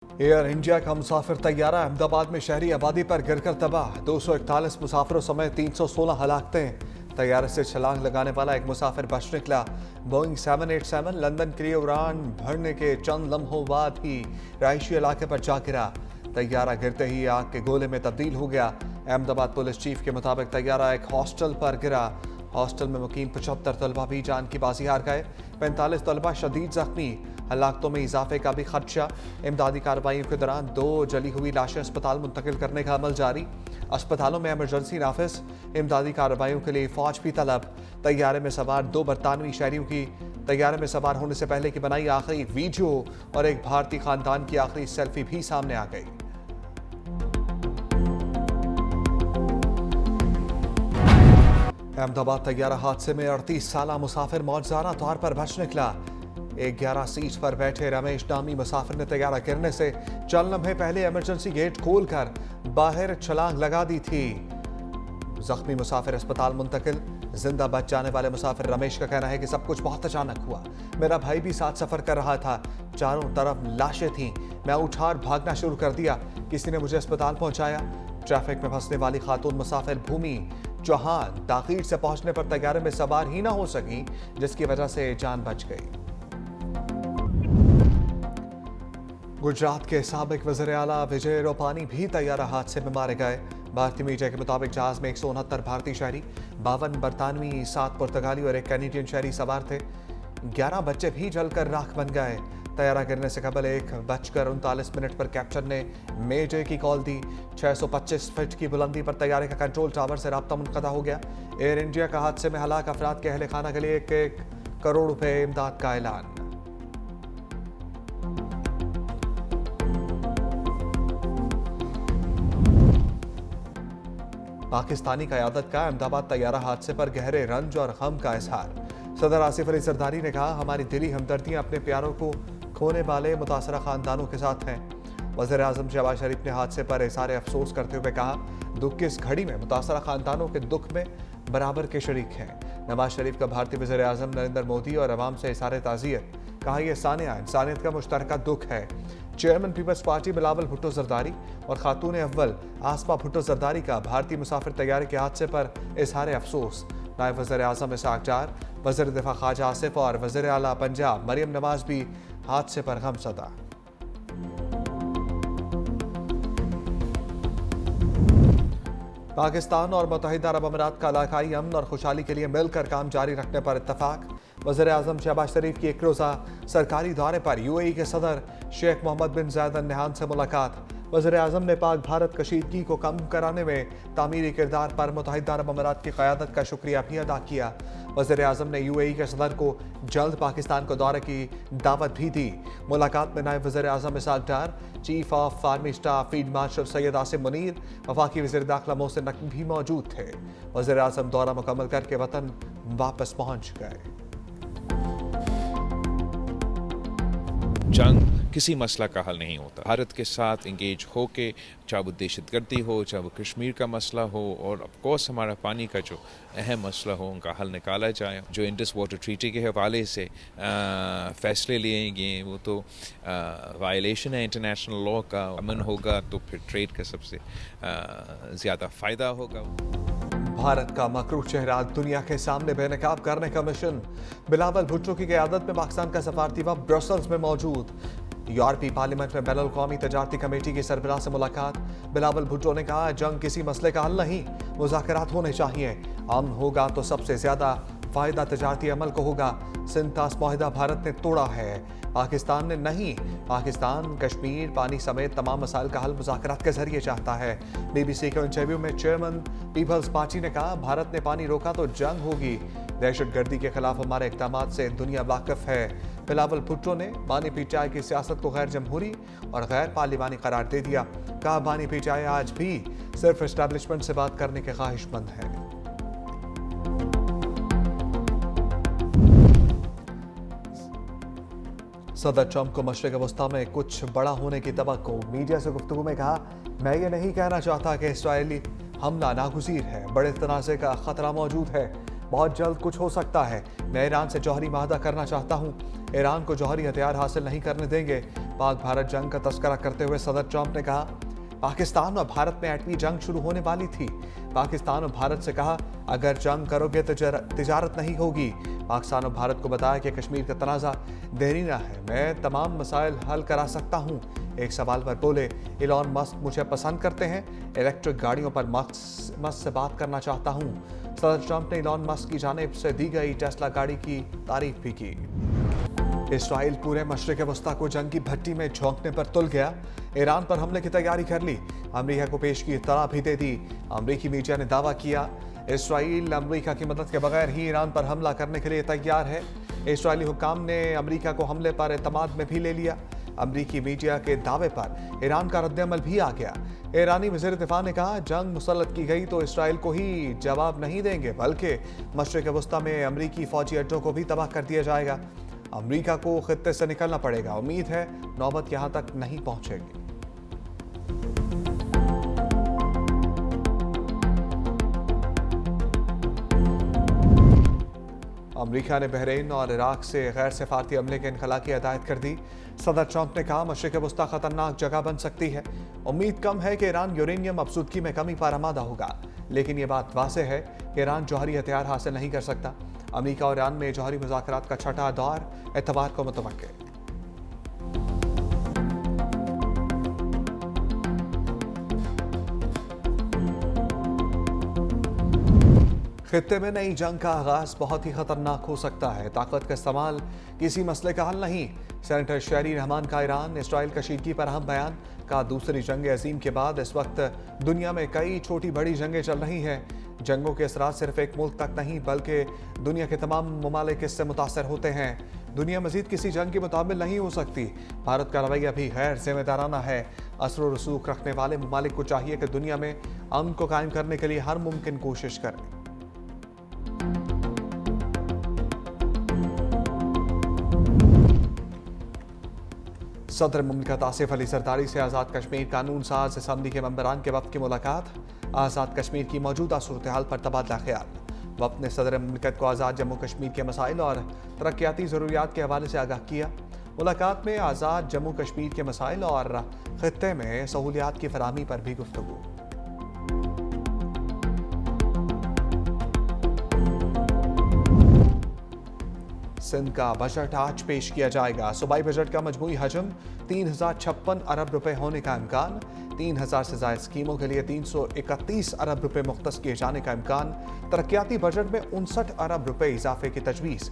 Air India का मुसाफिर तैयारा अहमदाबाद में शहरी आबादी पर गिरकर तबाह। 241 मुसाफिरों समेत 316 हलाकतें। तैयारे से छलांग लगाने वाला एक मुसाफिर बच निकला। बोइंग 787 लंदन के लिए उड़ान भरने के चंद लम्हों बाद ही रहायशी इलाके पर जा गिरा। तैयारा गिरते ही आग के गोले में तब्दील हो गया। अहमदाबाद पुलिस चीफ के मुताबिक तैयारा एक हॉस्टल पर गिरा। हॉस्टल में मुकीम 75 तलबा भी जान की बाजी हार गए। 45 तलबा शदीद जख्मी। हलाकतों में इजाफे का भी खदशा। इमदादी कार्रवाइयों के दौरान 2 जली हुई लाशें अस्पताल मुंतकिल करने का अमल जारी। अस्पतालों में इमरजेंसी नाफिज। इमदादी कार्रवाइयों के लिए फौज भी तलब। तैयारे में सवार 2 बरतानवी शहरियों की तैयारे में सवार होने से पहले की बनाई आखिरी वीडियो और एक भारतीय खानदान की आखिरी सेल्फी भी सामने आ गई। अहमदाबाद तैयारा हादसे में 38 साला मुसाफिर मौजूदा तौर पर बच निकला। एक 11 सीट पर बैठे रमेश नामी मुसाफिर ने तैयारा गिरने से चंद लम्हे पहले इमरजेंसी गेट खोलकर बाहर छलांग लगा दी थी। जख्मी मुसाफिर अस्पताल मुंतकिल। जिंदा बच जाने वाले मुसाफिर रमेश का कहना है कि सब कुछ बहुत अचानक हुआ। मेरा भाई भी साथ सफर कर रहा था। चारों तरफ लाशें थीं। मैं उठा और भागना शुरू कर दिया। किसी ने मुझे अस्पताल पहुंचाया। ट्रैफिक में फंसने वाली खातून मुसाफिर भूमि चौहान ताखीर से पहुंचने पर तैयारे में सवार ही ना हो सकी, जिसकी वजह से जान बच गई। गुजरात के साबिक वज़ीर आला विजय रूपानी भी तैयारा हादसे में मारे गए। भारतीय मीडिया के मुताबिक जहाज में 169 भारतीय शहरी, 52 बरतानवी, 7 पुर्तगाली और 1 कैनेडियन शहरी सवार थे। 11 बच्चे भी जलकर राख बन गए। तैयारा गिरने से कबल 1:39 पर कैप्टन ने मेजर की कॉल दी। 625 फीट की बुलंदी पर तैयारे का कंट्रोल टावर से राब्ता मुनक़ता हो गया। एयर इंडिया का हादसे में हलाक अफराद के अहले खाना के लिए 1 करोड़ रुपए इमदाद का ऐलान। पाकिस्तानी क़यादत का अहमदाबाद तैयारा हादसे पर गहरे रंज और गम का इजहार। सदर आसिफ अली जरदारी ने कहा, हमारी दिली हमदर्दियां अपने प्यारों को खोने वाले मुतासरा खानदानों के साथ हैं। वज़ीर आज़म शहबाज शरीफ ने हादसे पर इज़हार अफसोस करते हुए कहा, दुख की इस घड़ी में मुतासरा खानदानों के दुख में बराबर के शरीक हैं। नवाज शरीफ का भारतीय वज़ीर आज़म नरेंद्र मोदी और अवाम से इज़हार ताज़ियत। कहा, यह सानिया इंसानियत का मुश्तरका दुख है। चेयरमैन पीपल्स पार्टी बिलावल भुट्टो जरदारी और खातून अव्वल आसमा भुट्टो जरदारी का भारतीय मुसाफिर तैयारे के हादसे पर इज़हार अफसोस। नायब वज़ीर आज़म इसहाक डार, वज़ीर दिफा ख्वाजा आसिफ और वज़ीर आला पंजाब मरियम नवाज भी हादसे पर गमज़दा। पाकिस्तान और मुत्तहिदा अरब अमीरात का इलाकाई अमन और खुशहाली के लिए मिलकर काम जारी रखने पर इत्तफाक। वज़ीर आज़म शहबाज शरीफ की 1 रोज़ा सरकारी दौरे पर यूएई के सदर शेख मोहम्मद बिन जायद अल नहयान से मुलाकात। वज़ीर आज़म ने पाक भारत कशीदगी को कम कराने में तामीरी किरदार पर मुत्तहिदा अरब अमीरात की क़यादत का शुक्रिया भी अदा किया। वज़ीर आज़म ने यूएई के सदर को जल्द पाकिस्तान को दौरे की दावत भी दी। मुलाकात में नायब वज़ीर आज़म Ishaq Dar, chief of army staff field marshal Syed Asim Munir, वफाकी वज़ीर दाखिला मोहसिन नकवी भी मौजूद थे। वज़ीर आज़म दौरा मुकम्मल करके वतन वापस पहुँच गए। जंग किसी मसला का हल नहीं होता। भारत के साथ इंगेज हो के, चाहे वो दहशतगर्दी हो, चाहे वो कश्मीर का मसला हो और ऑफ कोर्स हमारा पानी का जो अहम मसला हो, उनका हल निकाला जाए। जो इंडस वाटर ट्रीटी के हवाले से फ़ैसले लिए गए वो तो वायलेशन है इंटरनेशनल लॉ का। अमन होगा तो फिर ट्रेड का सबसे ज़्यादा फ़ायदा होगा। भारत का मकरूह चेहरा दुनिया के सामने बेनकाब करने का मिशन। बिलावल भुट्टो की क़यादत में पाकिस्तान का सफारती वफ़द ब्रसल्स में मौजूद। यूरोपीय पार्लियामेंट में बैनुल अक़वामी तजारती कमेटी के सरबराह से मुलाकात। बिलावल भुट्टो ने कहा, जंग किसी मसले का हल नहीं, मुज़ाकरात होने चाहिए। अमन होगा तो सबसे ज़्यादा फ़ायदा तजारती अमल को होगा। सिंतास मुआहिदा भारत ने तोड़ा है, पाकिस्तान ने नहीं। पाकिस्तान कश्मीर, पानी समेत तमाम मसाइल का हल मुज़ाकरात के जरिए चाहता है। BBC के इंटरव्यू में चेयरमैन पीपल्स पार्टी ने कहा, भारत ने पानी रोका तो जंग होगी। दहशतगर्दी के खिलाफ हमारे इक़दामात से दुनिया वाकिफ है। बिलावल भुट्टो ने बानी पीटीआई की सियासत को गैर जमहूरी और गैर पार्लिमानी करार दे दिया। कहा, बानी पीटीआई आज भी सिर्फ एस्टैब्लिशमेंट से बात करने के ख्वाहिशमंद है। सदर ट्रंप को मशरिक़ वस्ता में कुछ बड़ा होने की तवक्को। मीडिया से गुफ्तगू में कहा, मैं ये नहीं कहना चाहता कि इसराइली हमला नागुज़ीर है, बड़े तनाज़े का खतरा मौजूद है। बहुत जल्द कुछ हो सकता है। मैं ईरान से जौहरी माहदा करना चाहता हूँ। ईरान को जौहरी हथियार हासिल नहीं करने देंगे। पाक भारत जंग का तस्करा करते हुए सदर ट्रंप ने कहा, पाकिस्तान और भारत में एटमी जंग शुरू होने वाली थी। पाकिस्तान और भारत से कहा, अगर जंग करोगे तो तिजारत नहीं होगी। पाकिस्तान और भारत को बताया कि कश्मीर का तनाज़ा देरीना है, मैं तमाम मसाइल हल करा सकता हूँ। एक सवाल पर बोले, इलॉन मस्क मुझे पसंद करते हैं, इलेक्ट्रिक गाड़ियों पर मस्क से बात करना चाहता हूँ। सदर ट्रंप ने इलॉन मस्क की जानिब से दी गई टेस्ला गाड़ी की तारीफ भी की। इसराइल पूरे मशरिक़ वस्ता को जंग की भट्टी में झोंकने पर तुल गया। ईरान पर हमले की तैयारी कर ली। अमेरिका को पेश की इत्तला भी दे दी। अमेरिकी मीडिया ने दावा किया, इसराइल अमेरिका की मदद के बगैर ही ईरान पर हमला करने के लिए तैयार है। इसराइली हुक्काम ने अमेरिका को हमले पर एतमाद में भी ले लिया। अमेरिकी मीडिया के दावे पर ईरान का रद्दअमल भी आ गया। ईरानी वज़ीर दिफा ने कहा, जंग मुसल्लत की गई तो इसराइल को ही जवाब नहीं देंगे, बल्कि मशरिक़ वस्ता में अमेरिकी फौजी अड्डों को भी तबाह कर दिया जाएगा। अमेरिका को खित्ते से निकलना पड़ेगा। उम्मीद है नौबत यहां तक नहीं पहुंचेगी। अमेरिका ने बहरीन और इराक से गैर सिफारती अमले के इनखला की हिदायत कर दी। सदर ट्रंप ने कहा, मशरिक़ वस्ता खतरनाक जगह बन सकती है। उम्मीद कम है कि ईरान यूरेनियम अफसूदगी में कमी पर आमादा होगा, लेकिन ये बात वाज़ेह है कि ईरान जौहरी हथियार हासिल नहीं कर सकता। अमेरिका और ईरान में जौहरी मुज़ाकरात का छठा दौर एतवार को मुतवक्किल। खित्ते में नई जंग का आगाज बहुत ही खतरनाक हो सकता है। ताकत का इस्तेमाल किसी मसले का हल नहीं। सेनेटर शेरी रहमान का ईरान इसराइल कशीदगी पर अहम बयान। का दूसरी जंग अजीम के बाद इस वक्त दुनिया में कई छोटी बड़ी जंगें चल रही हैं। जंगों के असरात सिर्फ एक मुल्क तक नहीं बल्कि दुनिया के तमाम ममालिक इससे मुतासर होते हैं। दुनिया मजीद किसी जंग के मुताबिल नहीं हो सकती। भारत का रवैया भी गैर जिम्मेदाराना है। असर व रसूख रखने वाले ममालिक को चाहिए कि दुनिया में अमन को कायम करने के लिए हर मुमकिन कोशिश करें। सदर मुमलिकत आसिफ अली जरदारी से आज़ाद कश्मीर कानून साज असम्बली के मेंबरान के वफ़द की मुलाकात। आज़ाद कश्मीर की मौजूदा सूरत हाल पर तबादला ख्याल। वफ़द ने सदर मुमलिकत को आज़ाद जम्मू कश्मीर के मसाइल और तरक्याती ज़रूरियात के हवाले से आगाह किया। मुलाकात में आज़ाद जम्मू कश्मीर के मसाइल और खित्ते में सहूलियात की फराहमी पर भी गुफ्तगू। सिंध का बजट आज पेश किया जाएगा। सूबाई बजट का मजमूई हजम 3056 अरब रुपए होने का इम्कान। 3000 से ज़ायद स्कीमों के लिए 331 अरब रुपए मुख्तस किए जाने का इम्कान। तरक्याती बजट में 59 अरब रुपए इजाफे की तजवीज़।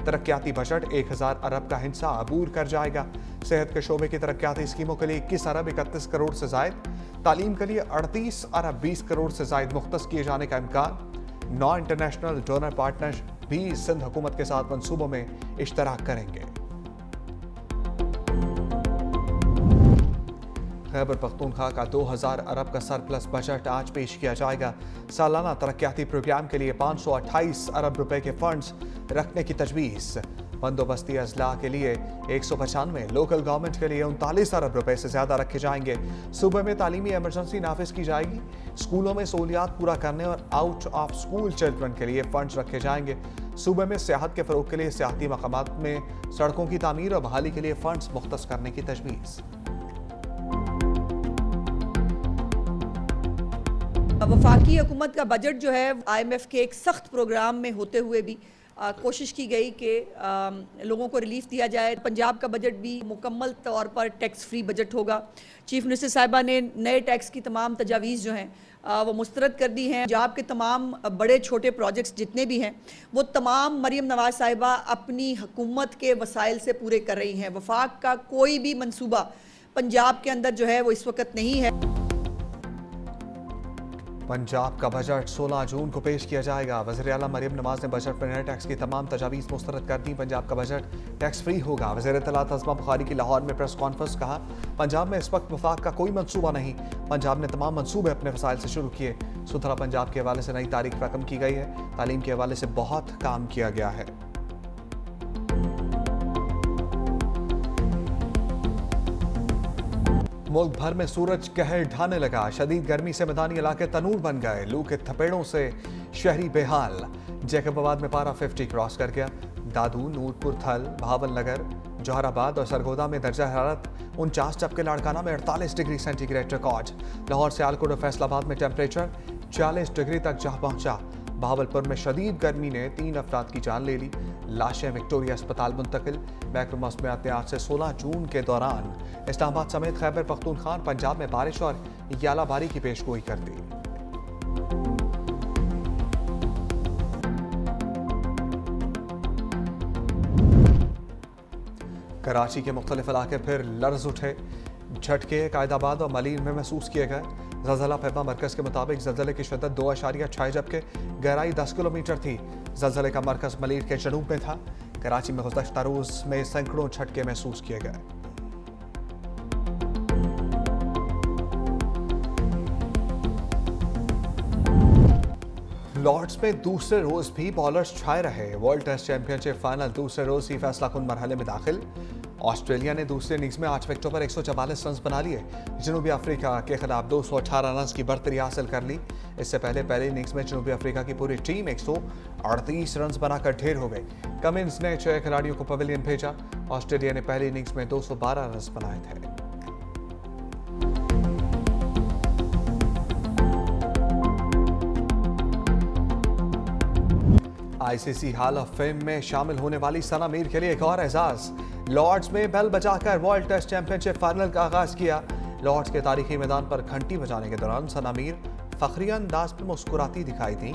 तरक्याती बजट 1000 अरब का हिस्सा अबूर कर जाएगा। सेहत के शोबे की तरक्याती स्कीमों के लिए 21 अरब 31 करोड़ से ज़ायद। तालीम के लिए 38 अरब 20 करोड़ से ज़ायद मुख्तस किए जाने का इम्कान। 9 इंटरनेशनल डोनर पार्टनर्स भी सिंध हुकूमत के साथ मंसूबों में इश्तराक करेंगे। खैबर पख्तूनख्वा का 2000 अरब का सरप्लस बजट आज पेश किया जाएगा। सालाना तरक्याती प्रोग्राम के लिए 528 अरब रुपए के फंड्स रखने की तजवीज़। बंदोबस्ती अजला के लिए 195, लोकल गवर्नमेंट के लिए 39 अरब रुपए से ज़्यादा रखे जाएंगे। सूबे में तालीमी एमरजेंसी नाफिज की जाएगी। स्कूलों में सहूलियात पूरा करने और आउट ऑफ स्कूल चिल्ड्रन के लिए फंड्स रखे जाएंगे। सूबे में सियाहत के फ़रोग के लिए सियाहती मकामात में सड़कों की तामीर और बहाली के लिए फंड्स मुख्तस करने की तजवीज़। वफाकी हुकूमत का बजट जो है IMF के एक सख्त प्रोग्राम में होते हुए भी कोशिश की गई कि लोगों को रिलीफ दिया जाए। पंजाब का बजट भी मुकम्मल तौर पर टैक्स फ्री बजट होगा। चीफ मिनिस्टर साहिबा ने नए टैक्स की तमाम तजावीज़ जो हैं वो मुस्तरद कर दी हैं। पंजाब के तमाम बड़े छोटे प्रोजेक्ट्स जितने भी हैं वो तमाम मरीम नवाज साहिबा अपनी हुकूमत के वसाइल से पूरे कर रही हैं। वफाक का कोई भी मंसूबा पंजाब के अंदर जो है वो इस वक्त नहीं है। पंजाब का बजट 16 जून को पेश किया जाएगा। वज़ीर आला मरीम नवाज ने बजट में नए टैक्स की तमाम तजावीज़ मुस्तरद कर दी। पंजाब का बजट टैक्स फ्री होगा। वज़ीर इत्तलात अज़मा बुखारी की लाहौर में प्रेस कॉन्फ्रेंस। कहा, पंजाब में इस वक्त वफाक का कोई मंसूबा नहीं। पंजाब ने तमाम मंसूबे अपने वसाइल से शुरू किए। सुथरा पंजाब के हवाले से नई तारीख रकम की गई है। तालीम के हवाले से बहुत काम किया गया है। मुल्क भर में सूरज कहर ढाने लगा। शदीद गर्मी से मैदानी इलाके तनूर बन गए। लू के थपेड़ों से शहरी बेहाल। जैकबाबाद में पारा 50 क्रॉस कर गया। दादू, नूरपुर थल, भावल नगर, जौहराबाद और सरगोदा में दर्जा हरारत 49, जबकि लाड़काना में 48 degree centigrade record. Lahore, Sialkot और फैसलाबाद में टेम्परेचर 40 डिग्री तक जा पहुंचा। बहावलपुर में शदीद गर्मी ने 3 अफराद की जान ले ली। लाशें विक्टोरिया अस्पताल मुंतकिल। महकमा मौसमियात ने आज से 16 जून के दौरान इस्लामाबाद समेत खैबर पख्तूनख्वा पंजाब में बारिश और यालाबारी की पेशगोई कर दी। कराची के मुख्तलिफ इलाके फिर लर्ज उठे। झटके कायदाबाद और मलीर में महसूस किए गए। ज़लज़ला फैबा मरकज़ के मुताबिक ज़लज़ले की शिद्दत 2.6, जबकि गहराई 10 किलोमीटर थी। ज़लज़ले का मरकज़ मलीर के जनूब में था। कराची में गुज़श्ता रोज़ में सैकड़ों झटके महसूस किए गए। लॉर्ड्स में दूसरे रोज भी बॉलर्स छाए रहे। वर्ल्ड टेस्ट चैंपियनशिप फाइनल दूसरे रोज ही फैसला कुन मरहले में दाखिल। ऑस्ट्रेलिया ने दूसरे इनिंग्स में 8 विकेटों पर 144 रन बना लिए। जनूबी अफ्रीका के खिलाफ 218 रन की बढ़तरी हासिल कर ली। इससे पहले इनिंग्स में जनूबी अफ्रीका की पूरी टीम 138 रन बनाकर ढेर हो गई। कमिंस ने 6 खिलाड़ियों को पवेलियन भेजा। ऑस्ट्रेलिया ने पहले इनिंग्स में 212 रन बनाए थे। आईसीसी हॉल ऑफ फेम में शामिल होने वाली सना मीर के लिए एक और एजाज। लॉर्ड्स में बेल बजाकर वर्ल्ड टेस्ट चैंपियनशिप फाइनल का आगाज किया। लॉर्ड्स के तारीखी मैदान पर घंटी बजाने के दौरान सना मीर फखरिया अंदाज में मुस्कुराती दिखाई दी।